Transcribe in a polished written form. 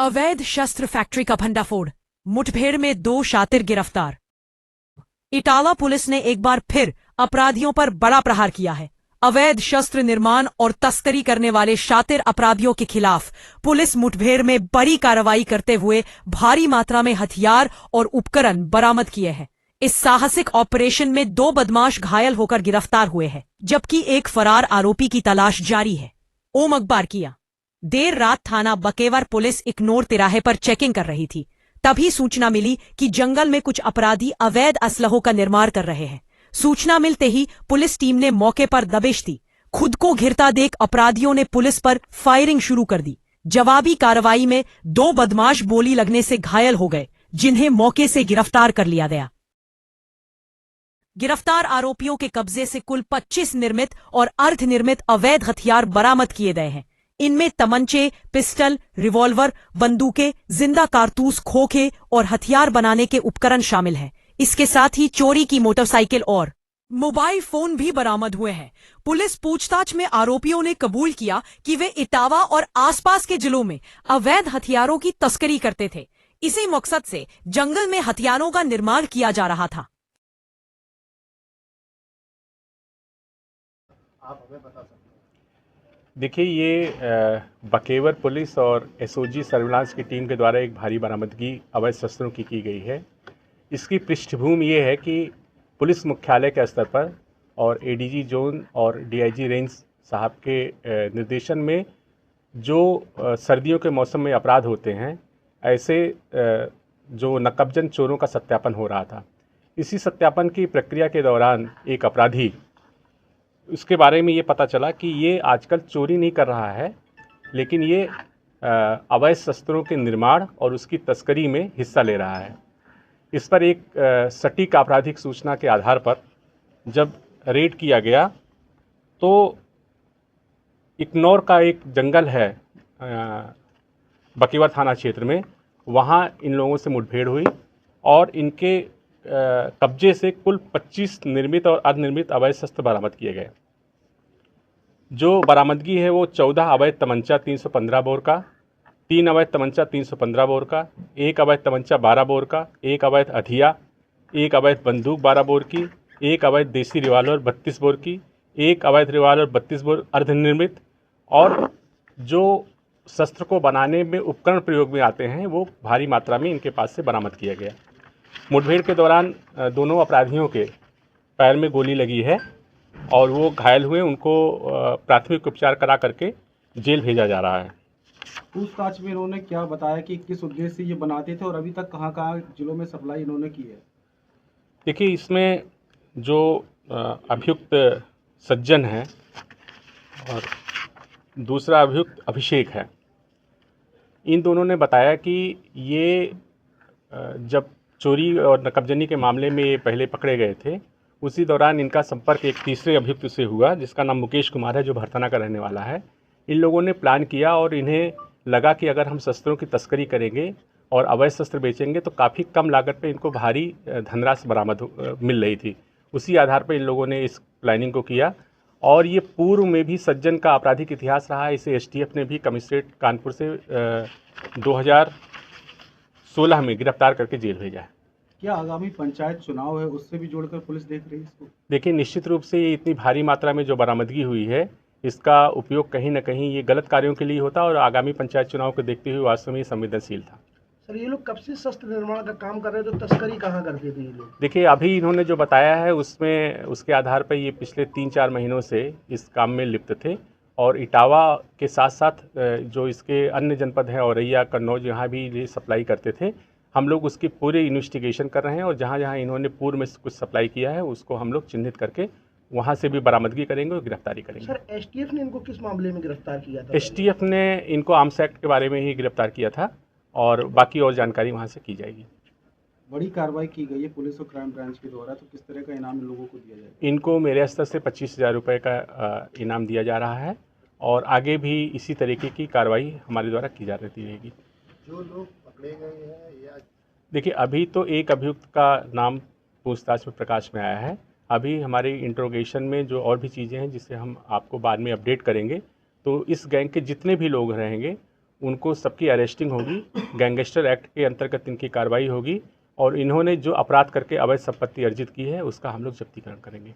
अवैध शस्त्र फैक्ट्री का भंडाफोड़, मुठभेड़ में 2 शातिर गिरफ्तार। इटावा पुलिस ने एक बार फिर अपराधियों पर बड़ा प्रहार किया है। अवैध शस्त्र निर्माण और तस्करी करने वाले शातिर अपराधियों के खिलाफ पुलिस मुठभेड़ में बड़ी कार्रवाई करते हुए भारी मात्रा में हथियार और उपकरण बरामद किए हैं। इस साहसिक ऑपरेशन में 2 बदमाश घायल होकर गिरफ्तार हुए हैं, जबकि एक फरार आरोपी की तलाश जारी है। ओम अकबर किया देर रात थाना बकेवर पुलिस इकनौर तिराहे पर चेकिंग कर रही थी, तभी सूचना मिली कि जंगल में कुछ अपराधी अवैध असलहों का निर्माण कर रहे हैं। सूचना मिलते ही पुलिस टीम ने मौके पर दबिश दी। खुद को घिरता देख अपराधियों ने पुलिस पर फायरिंग शुरू कर दी। जवाबी कार्रवाई में 2 बदमाश गोली लगने से घायल हो गए, जिन्हें मौके से गिरफ्तार कर लिया गया। गिरफ्तार आरोपियों के कब्जे से कुल 25 निर्मित और अर्धनिर्मित अवैध हथियार बरामद किए गए हैं। इनमें तमंचे, पिस्टल, रिवॉल्वर, बंदूकें, जिंदा कारतूस, खोखे और हथियार बनाने के उपकरण शामिल हैं। इसके साथ ही चोरी की मोटरसाइकिल और मोबाइल फोन भी बरामद हुए हैं। पुलिस पूछताछ में आरोपियों ने कबूल किया कि वे इटावा और आसपास के जिलों में अवैध हथियारों की तस्करी करते थे। इसी मकसद से जंगल में हथियारों का निर्माण किया जा रहा था। आप हमें बता सकते हैं? देखिए, ये बकेवर पुलिस और एसओजी सर्विलांस की टीम के द्वारा एक भारी बरामदगी अवैध शस्त्रों की गई है। इसकी पृष्ठभूमि ये है कि पुलिस मुख्यालय के स्तर पर और एडीजी जोन और डीआईजी रेंज साहब के निर्देशन में जो सर्दियों के मौसम में अपराध होते हैं, ऐसे जो नकबजन चोरों का सत्यापन हो रहा था। इसी सत्यापन की प्रक्रिया के दौरान एक अपराधी, उसके बारे में ये पता चला कि ये आजकल चोरी नहीं कर रहा है, लेकिन ये अवैध शस्त्रों के निर्माण और उसकी तस्करी में हिस्सा ले रहा है। इस पर एक सटीक आपराधिक सूचना के आधार पर जब रेड किया गया तो इकनौर का एक जंगल है बकेवर थाना क्षेत्र में, वहाँ इन लोगों से मुठभेड़ हुई और इनके कब्जे से कुल 25 निर्मित और अर्धनिर्मित अवैध शस्त्र बरामद किए गए। जो बरामदगी है वो 14 अवैध तमंचा 315 बोर का, 3 अवैध तमंचा 315 बोर का, 1 अवैध तमंचा 12 बोर का, 1 अवैध अधिया, 1 अवैध बंदूक 12 बोर की, 1 अवैध देसी रिवाल्वर 32 बोर की, 1 अवैध रिवाल्वर 32 बोर अर्धनिर्मित, और जो शस्त्र को बनाने में उपकरण प्रयोग में आते हैं वो भारी मात्रा में इनके पास से बरामद किया गया। मुठभेड़ के दौरान दोनों अपराधियों के पैर में गोली लगी है और वो घायल हुए। उनको प्राथमिक उपचार करा करके जेल भेजा जा रहा है। पूछताछ में इन्होंने क्या बताया कि किस उद्देश्य से ये बनाते थे और अभी तक कहाँ जिलों में सप्लाई इन्होंने की है? देखिए, इसमें जो अभियुक्त सज्जन है और दूसरा अभियुक्त अभिषेक है, इन दोनों ने बताया कि ये जब चोरी और नकबजनी के मामले में ये पहले पकड़े गए थे, उसी दौरान इनका संपर्क एक तीसरे अभियुक्त से हुआ जिसका नाम मुकेश कुमार है, जो भरथना का रहने वाला है। इन लोगों ने प्लान किया और इन्हें लगा कि अगर हम शस्त्रों की तस्करी करेंगे और अवैध शस्त्र बेचेंगे तो काफ़ी कम लागत पे इनको भारी धनराशि बरामद मिल रही थी। उसी आधार पर इन लोगों ने इस प्लानिंग को किया और ये पूर्व में भी सज्जन का आपराधिक इतिहास रहा है। इसे एसटीएफ ने भी कमिश्नरेट कानपुर से 2016 में गिरफ्तार करके जेल भेजा है। क्या आगामी पंचायत चुनाव है उससे भी जोड़कर पुलिस देख रही है इसको? देखिए, निश्चित रूप से ये इतनी भारी मात्रा में जो बरामदगी हुई है, इसका उपयोग कहीं ना कहीं ये गलत कार्यों के लिए होता और आगामी पंचायत चुनाव को देखते हुए वास्तव में संवेदनशील था। सर, ये लोग कब से शस्त्र निर्माण का काम कर रहे हैं, तो तस्करी कहाँ करते थे ये लोग? देखिए, अभी इन्होंने जो बताया है उसमें उसके आधार पर ये पिछले 3-4 महीनों से इस काम में लिप्त थे और इटावा के साथ साथ जो इसके अन्य जनपद हैं, औरैया, कन्नौज, यहाँ भी ये सप्लाई करते थे। हम लोग उसकी पूरी इन्वेस्टिगेशन कर रहे हैं और जहाँ जहाँ इन्होंने पूर्व में कुछ सप्लाई किया है उसको हम लोग चिन्हित करके वहाँ से भी बरामदगी करेंगे और गिरफ्तारी करेंगे। सर, एसटीएफ ने इनको किस मामले में गिरफ्तार किया था? एसटीएफ ने इनको आर्म्स एक्ट के बारे में ही गिरफ्तार किया था और बाकी और जानकारी वहाँ से की जाएगी। बड़ी कार्रवाई की गई है पुलिस और क्राइम ब्रांच के द्वारा, तो किस तरह का इनाम इन लोगों को दिया जाएगा? इनको मेरे स्तर से 25,000 रुपये का इनाम दिया जा रहा है और आगे भी इसी तरीके की कार्रवाई हमारे द्वारा की जा रही रहेगी। जो लोग पकड़े गए हैं या देखिए, अभी तो एक अभियुक्त का नाम पूछताछ में प्रकाश में आया है। अभी हमारी इंट्रोगेशन में जो और भी चीज़ें हैं जिसे हम आपको बाद में अपडेट करेंगे, तो इस गैंग के जितने भी लोग रहेंगे उनको सबकी अरेस्टिंग होगी, गैंगस्टर एक्ट के अंतर्गत इनकी कार्रवाई होगी और इन्होंने जो अपराध करके अवैध संपत्ति अर्जित की है उसका हम लोग जब्तीकरण करेंगे।